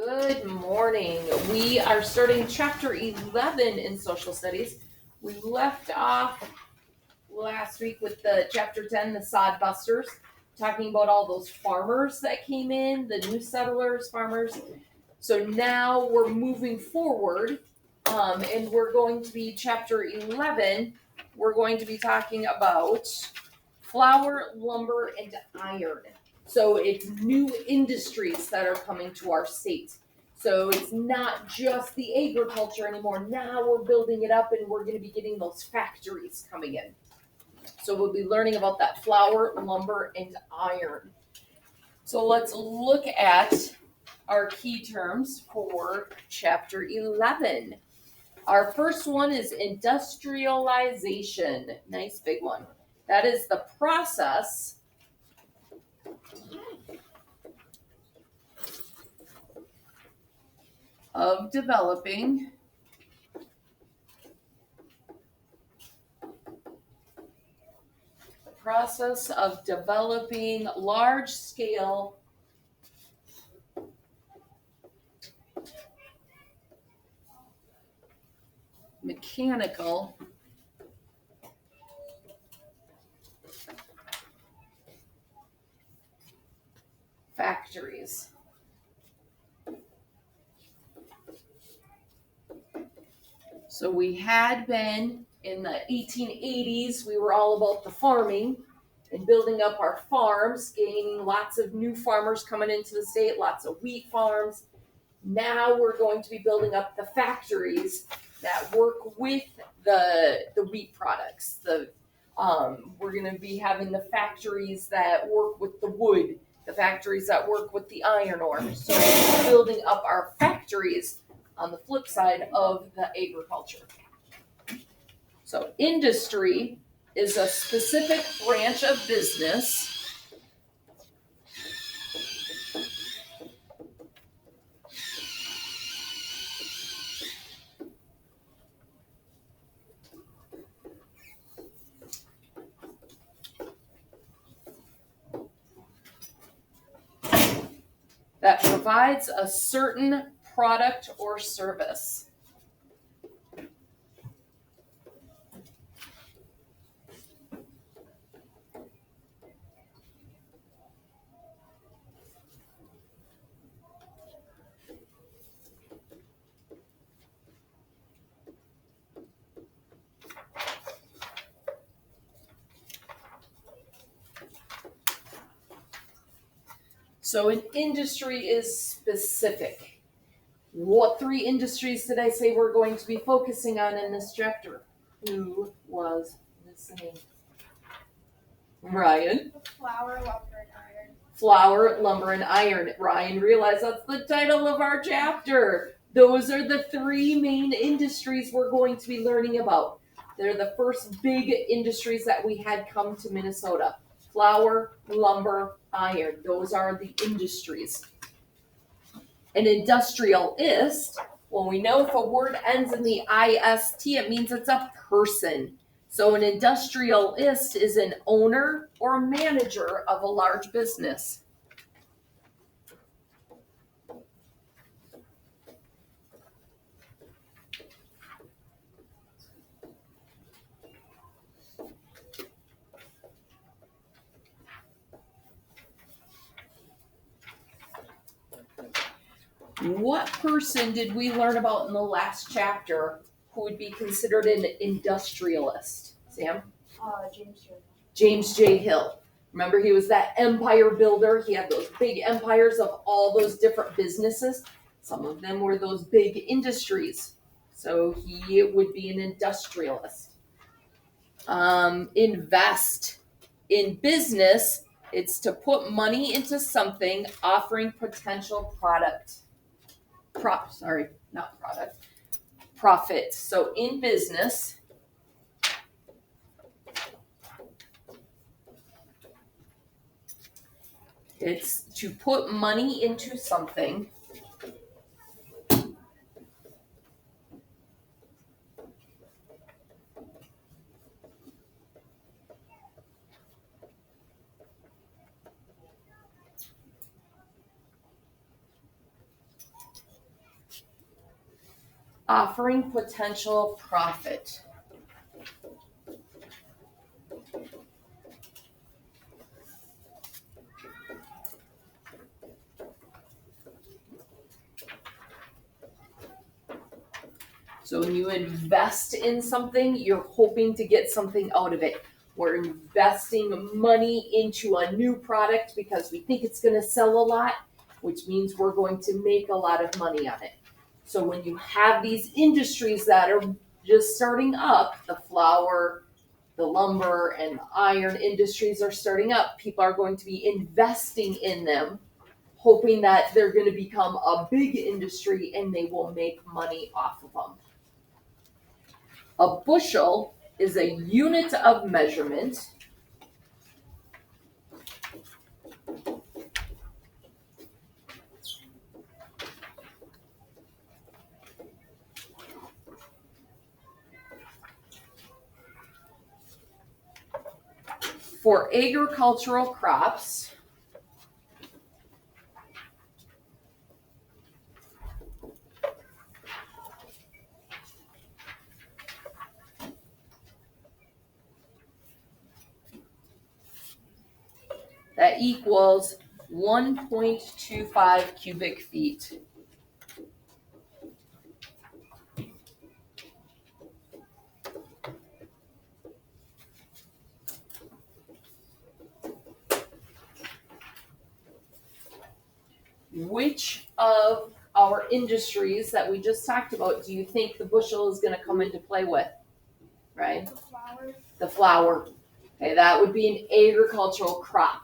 Good morning. We are starting chapter 11 in social studies. We left off last week with the chapter 10, the sod busters, talking about all those farmers that came in, the new settlers, farmers. So now we're moving forward, and we're going to be chapter 11. We're going to be talking about flour, lumber, and iron. So it's new industries that are coming to our state. So it's not just the agriculture anymore. Now we're building it up and we're going to be getting those factories coming in. So we'll be learning about that flour, lumber, and iron. So let's look at our key terms for chapter 11. Our first one is industrialization. Nice big one. That is the process of developing large-scale mechanical factories. So we had been in the 1880s, we were all about the farming and building up our farms, gaining lots of new farmers coming into the state, lots of wheat farms. Now we're going to be building up the factories that work with the wheat products. We're going to be having the factories that work with the wood, the factories that work with the iron ore. So building up our factories on the flip side of the agriculture. So industry is a specific branch of business that provides a certain product or service. So an industry is specific. What three industries did I say we're going to be focusing on in this chapter? Who was listening? Ryan. Flour, lumber, and iron. Flour, lumber, and iron. Ryan realized that's the title of our chapter. Those are the three main industries we're going to be learning about. They're the first big industries that we had come to Minnesota. Flour, lumber, iron. Those are the industries. An industrialist, well, we know if a word ends in the IST, it means it's a person. So an industrialist is an owner or manager of a large business. What person did we learn about in the last chapter who would be considered an industrialist? Sam? James J. James J. Hill. Remember, he was that empire builder. He had those big empires of all those different businesses. Some of them were those big industries. So he would be an industrialist. Invest. In business, it's to put money into something offering potential profit. So in business, it's to put money into something Offering potential profit. So when you invest in something, you're hoping to get something out of it. We're investing money into a new product because we think it's gonna sell a lot, which means we're going to make a lot of money on it. So when you have these industries that are just starting up, the flour, the lumber, and the iron industries are starting up, people are going to be investing in them, hoping that they're gonna become a big industry and they will make money off of them. A bushel is a unit of measurement for agricultural crops that equals 1.25 cubic feet. Which of our industries that we just talked about do you think the bushel is going to come into play with? Right? The flour. The flour. Okay, that would be an agricultural crop.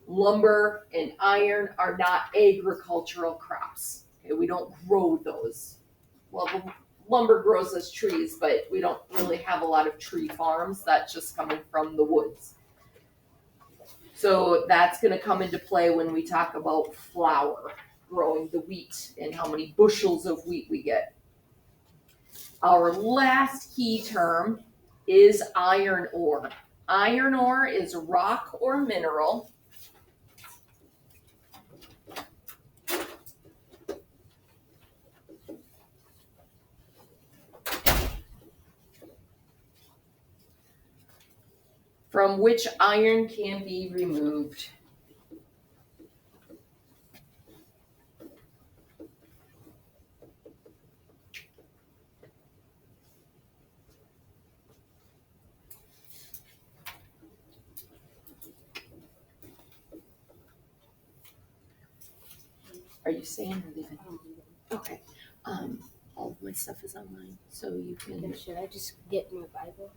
Lumber and iron are not agricultural crops. Okay, we don't grow those. Well, the lumber grows as trees, but we don't really have a lot of tree farms. That's just coming from the woods. So that's going to come into play when we talk about flour, growing the wheat, and how many bushels of wheat we get. Our last key term is iron ore. Iron ore is rock or mineral from which iron can be removed. Are you staying or leaving? Okay. All of my stuff is online, so you can. Should I just get my Bible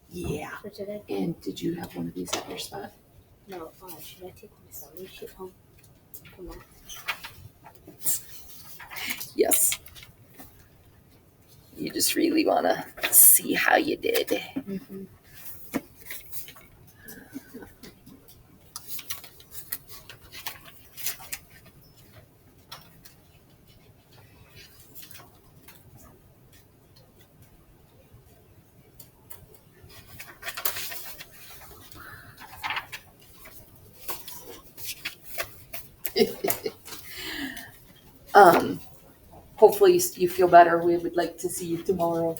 Yeah. for today? And did you have one of these at your spot? No. Should I take my sewing sheet home? Come on. Yes. You just really want to see how you did. Mm-hmm. Hopefully you feel better. We would like to see you tomorrow.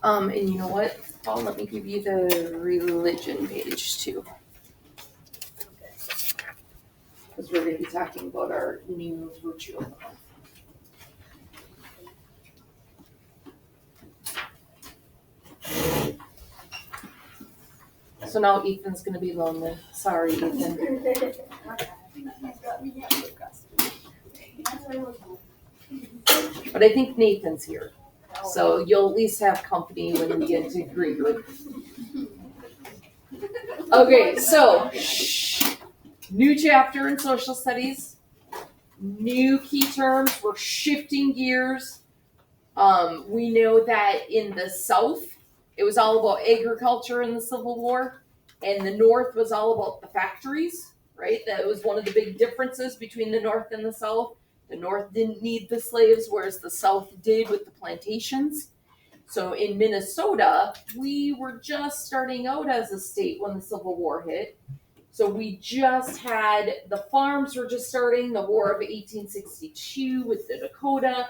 And you know what, Paul, let me give you the religion page too. Because we're going to be talking about our new virtue of the month. So now Ethan's going to be lonely. Sorry, Ethan. But I think Nathan's here. So you'll at least have company when we get to Greek group. Okay, so new chapter in social studies, new key terms. We're shifting gears. We know that in the South, it was all about agriculture in the Civil War, and the North was all about the factories, right? That was one of the big differences between the North and the South. The North didn't need the slaves, whereas the South did with the plantations. So in Minnesota, we were just starting out as a state when the Civil War hit. So we just had, the farms were just starting, the War of 1862 with the Dakota.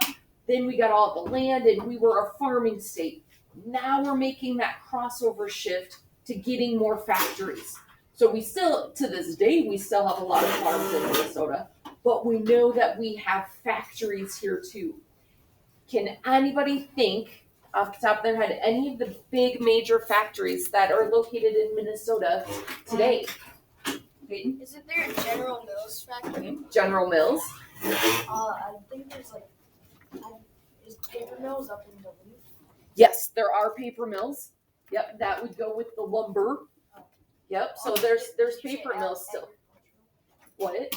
Then we got all the land and we were a farming state. Now we're making that crossover shift to getting more factories. So we still, to this day, we still have a lot of farms in Minnesota, but we know that we have factories here too. Can anybody think off the top of their head any of the big major factories that are located in Minnesota today? Peyton? Isn't there a General Mills factory? General Mills. I think there's is Paper Mills up in Duluth? Yes, there are paper mills. Yep, that would go with the lumber. Yep, so there's paper mills still. What?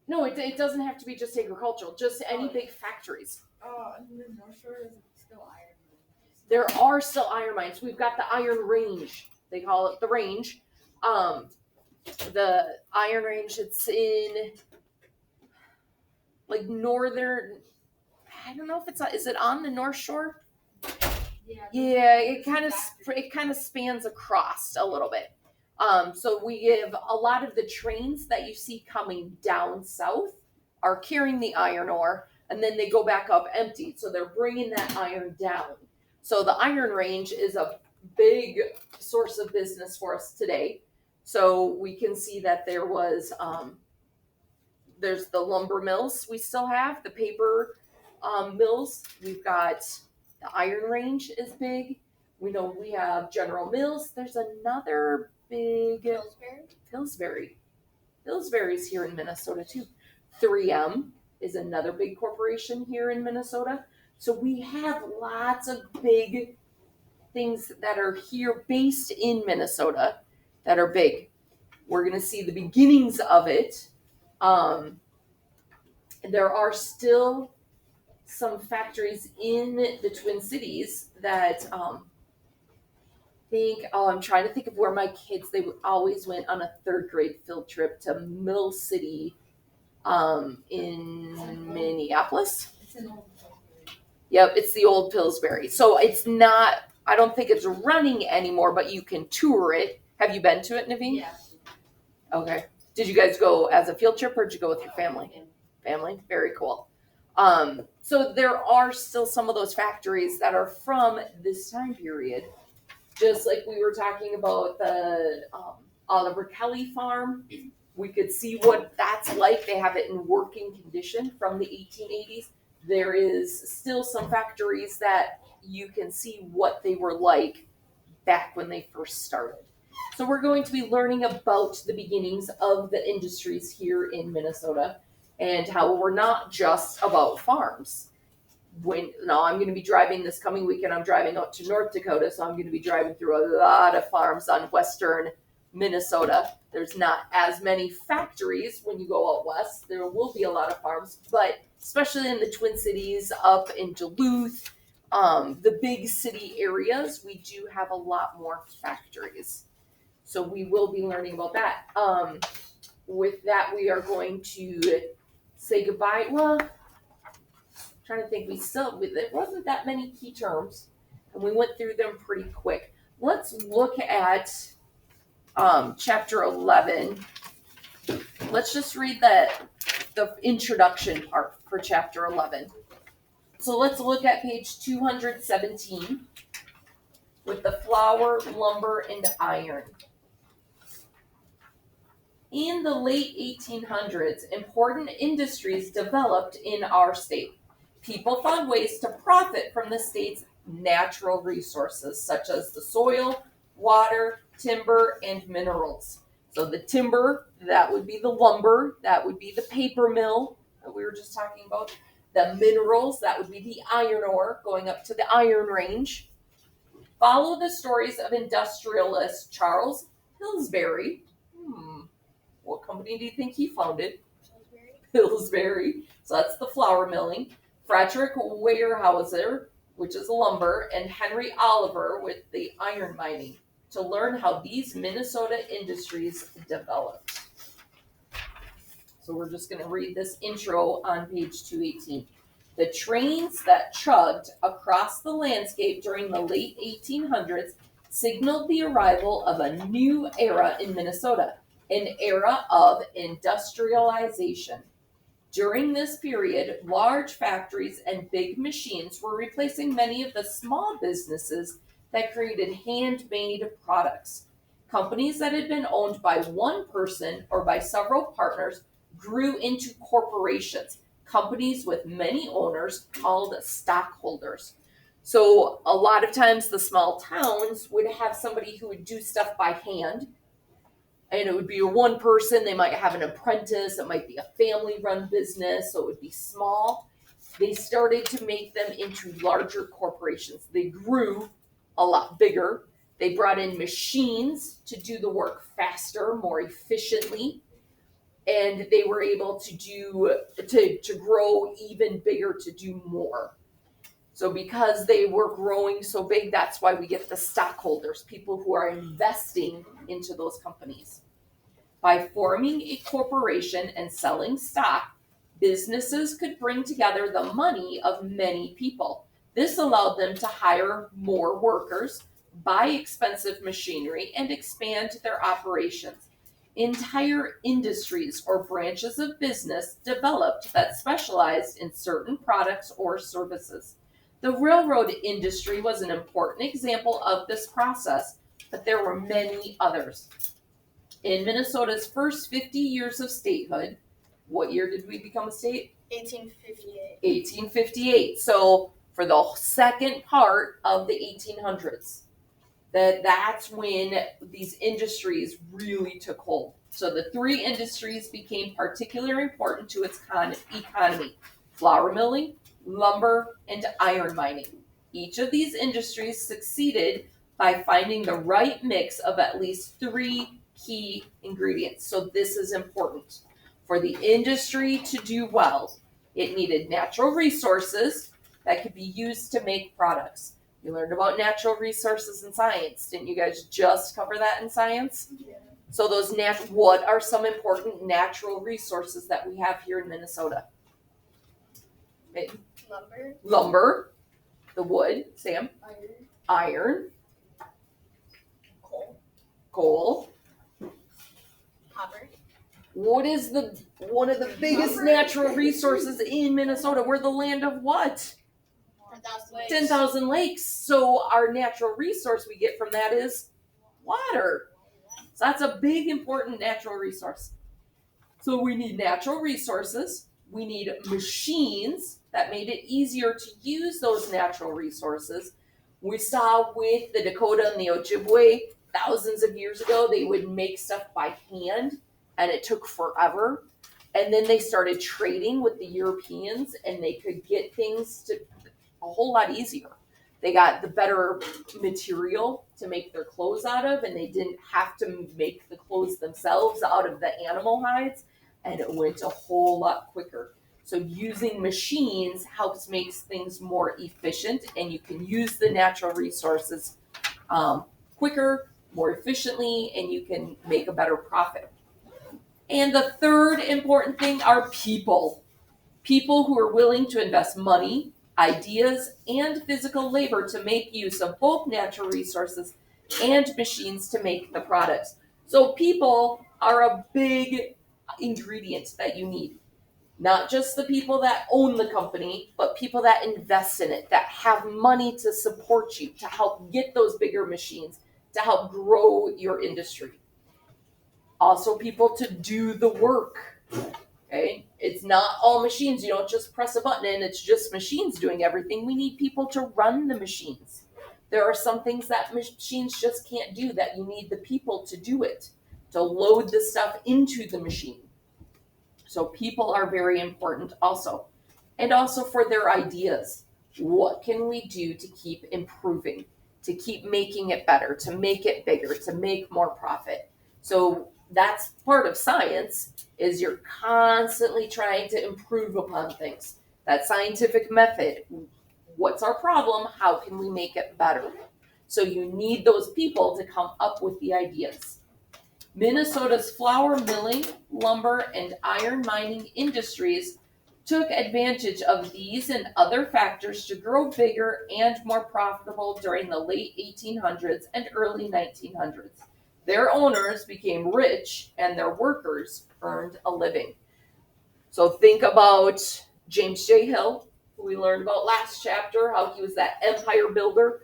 No, it doesn't have to be just agricultural, just any big factories. And the North Shore is still iron. There are still iron mines. We've got the Iron Range. They call it the Range. The Iron Range, it's in like northern, I don't know if is it on the North Shore? Yeah, it kind of spans across a little bit. So we give a lot of the trains that you see coming down south are carrying the iron ore, and then they go back up empty. So they're bringing that iron down. So the Iron Range is a big source of business for us today. So we can see that there was, there's the lumber mills we still have, the paper mills. We've got the Iron Range is big. We know we have General Mills. There's another big Pillsbury. Pillsbury's here in Minnesota too. 3M is another big corporation here in Minnesota. So we have lots of big things that are here based in Minnesota that are big. We're going to see the beginnings of it. There are still some factories in the Twin Cities that I'm trying to think of where my kids, they always went on a third grade field trip to Mill City in Minneapolis. It's an old Pillsbury. Yep, it's the old Pillsbury. So it's not, I don't think it's running anymore, but you can tour it. Have you been to it, Naveen? Yeah. Okay. Did you guys go as a field trip or did you go with your family? Family? Very cool. So there are still some of those factories that are from this time period. Just like we were talking about the Oliver Kelly farm. We could see what that's like. They have it in working condition from the 1880s. There is still some factories that you can see what they were like back when they first started. So we're going to be learning about the beginnings of the industries here in Minnesota and how we're not just about farms. I'm going to be driving this coming weekend. I'm driving out to North Dakota, so I'm going to be driving through a lot of farms on western Minnesota. There's not as many factories when you go out west. There will be a lot of farms, but especially in the Twin Cities, up in Duluth, the big city areas, we do have a lot more factories. So we will be learning about that. With that, we are going to say goodbye. Well, I'm trying to think, there wasn't that many key terms, and we went through them pretty quick. Let's look at chapter 11. Let's just read the introduction part for chapter 11. So let's look at page 217 with the flour, lumber, and iron. In the late 1800s, important industries developed in our state. People found ways to profit from the state's natural resources, such as the soil, water, timber, and minerals. So the timber, that would be the lumber, that would be the paper mill that we were just talking about. The minerals, that would be the iron ore, going up to the Iron Range. Follow the stories of industrialist Charles Pillsbury. What company do you think he founded? Pillsbury. So that's the flour milling. Frederick Weyerhaeuser, which is lumber, and Henry Oliver with the iron mining, to learn how these Minnesota industries developed. So we're just going to read this intro on page 218. The trains that chugged across the landscape during the late 1800s signaled the arrival of a new era in Minnesota. an era of industrialization. During this period, large factories and big machines were replacing many of the small businesses that created handmade products. Companies that had been owned by one person or by several partners grew into corporations, companies with many owners called stockholders. So, a lot of times the small towns would have somebody who would do stuff by hand, and it would be one person. They might have an apprentice, it might be a family run business, so it would be small. They started to make them into larger corporations. They grew a lot bigger. They brought in machines to do the work faster, more efficiently, and they were able to grow even bigger, to do more. So because they were growing so big, that's why we get the stockholders, people who are investing into those companies. By forming a corporation and selling stock, businesses could bring together the money of many people. This allowed them to hire more workers, buy expensive machinery, and expand their operations. Entire industries or branches of business developed that specialized in certain products or services. The railroad industry was an important example of this process, but there were many others. In Minnesota's first 50 years of statehood, what year did we become a state? 1858. 1858. So for the second part of the 1800s, that's when these industries really took hold. So the three industries became particularly important to its economy: flour milling, lumber, and iron mining. Each of these industries succeeded by finding the right mix of at least three key ingredients. So this is important. For the industry to do well, it needed natural resources that could be used to make products. You learned about natural resources in science. Didn't you guys just cover that in science? Yeah. So what are some important natural resources that we have here in Minnesota? Lumber. Lumber, the wood, Sam. Iron. Iron, Coal. coal. Copper. What is one of the biggest natural resources in Minnesota? We're the land of what? 10,000 lakes. 10,000 lakes. So our natural resource we get from that is water. So that's a big, important natural resource. So we need natural resources. We need machines that made it easier to use those natural resources. We saw with the Dakota and the Ojibwe thousands of years ago, they would make stuff by hand, and it took forever. And then they started trading with the Europeans, and they could get things to a whole lot easier. They got the better material to make their clothes out of, and they didn't have to make the clothes themselves out of the animal hides, and it went a whole lot quicker. So using machines helps make things more efficient, and you can use the natural resources quicker, more efficiently, and you can make a better profit. And the third important thing are people. People who are willing to invest money, ideas, and physical labor to make use of both natural resources and machines to make the products. So people are a big ingredient that you need. Not just the people that own the company, but people that invest in it, that have money to support you, to help get those bigger machines, to help grow your industry. Also people to do the work. Okay, it's not all machines. You don't just press a button and it's just machines doing everything. We need people to run the machines. There are some things that machines just can't do, that you need the people to do it, to load the stuff into the machine. So people are very important also. And also for their ideas. What can we do to keep improving, to keep making it better, to make it bigger, to make more profit? So that's part of science, is you're constantly trying to improve upon things. That scientific method. What's our problem? How can we make it better? So you need those people to come up with the ideas. Minnesota's flour milling, lumber, and iron mining industries took advantage of these and other factors to grow bigger and more profitable during the late 1800s and early 1900s. Their owners became rich and their workers earned a living. So think about James J. Hill, who we learned about last chapter, how he was that empire builder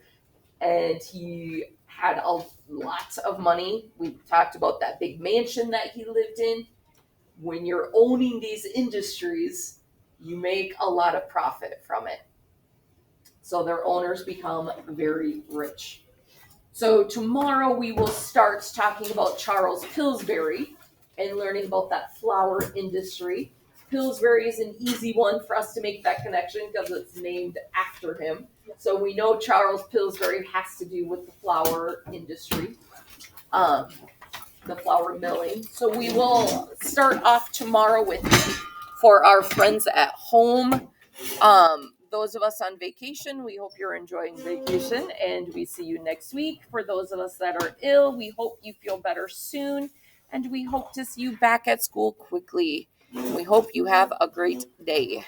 and he had a lot of money. We talked about that big mansion that he lived in. When you're owning these industries, you make a lot of profit from it. So their owners become very rich. So tomorrow we will start talking about Charles Pillsbury and learning about that flour industry. Pillsbury is an easy one for us to make that connection because it's named after him. So we know Charles Pillsbury has to do with the flour industry, the flour milling. So we will start off tomorrow with for our friends at home. Those of us on vacation, we hope you're enjoying vacation and we see you next week. For those of us that are ill, we hope you feel better soon and we hope to see you back at school quickly. We hope you have a great day.